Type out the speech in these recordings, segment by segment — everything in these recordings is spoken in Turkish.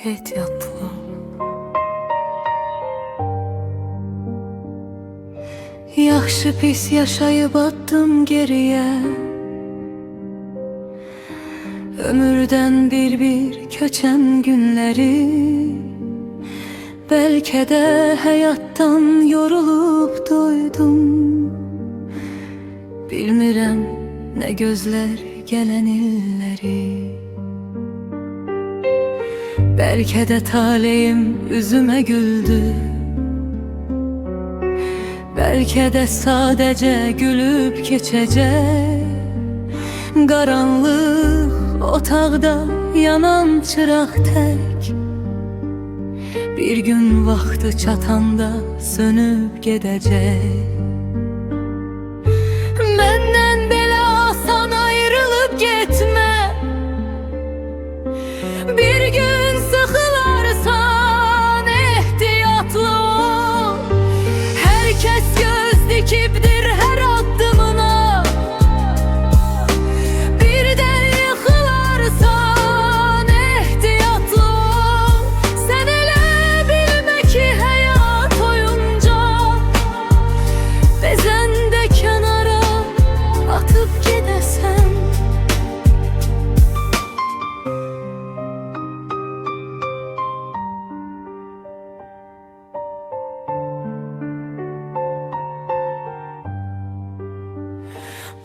ehtiyatlı. Yaxşı pis yaşayıb attım geriye, ömürden bir köçen günleri. Belki de hayattan yorulup doydum. Bilmirəm ne gözler gelen illeri. Belki de taleyim üzüme güldü. Belki de sadece gülüp geçecek. Karanlık otaqda yanan çıraq tek. Bir gün vakti çatanda sönüp gedecek. Menden belə asan ayrılıp gitme. Bir gün sıkılarsan ehtiyatlı ol. Herkes göz dikipdir her addımına. Birden yıkılarsan ehtiyatlı ol. Sen elə bilme ki hayat oyunca bezen de kenara atıp gidesen.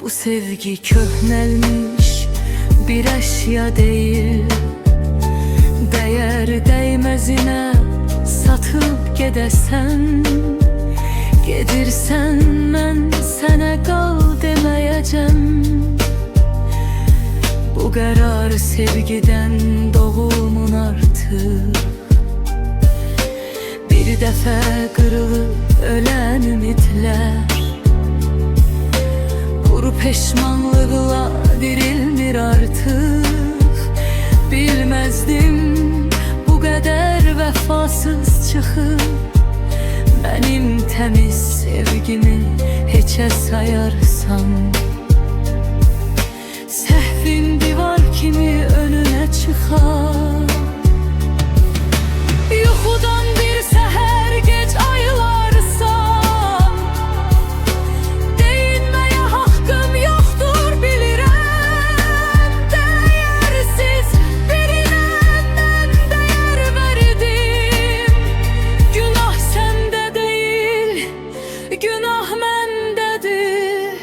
Bu sevgi köhnelmiş bir eşya değil. Değer değmezine satıp gedesen. Gedirsen mən sənə qal deməyəcəm. Bu qərar sevgiden doğumun artıq. Bir dəfə qırılıb ölən ümitlər kuru peşmanlıkla dirilmir artık. Bilmezdim bu kadar vefasız çıkıp benim temiz sevgimi heçe sayarsan. Səhvin divar kimi önüne çıkar. Yuxudan bir seher geç ayılarsan. Değinmeye hakkım yoktur bilirəm. Değersiz birine mən değer verdim. Günah sende değil, günah mendedir.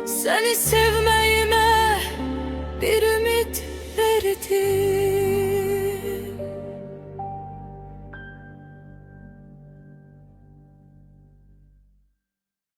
Seni sevmeyime bir ümit verdim.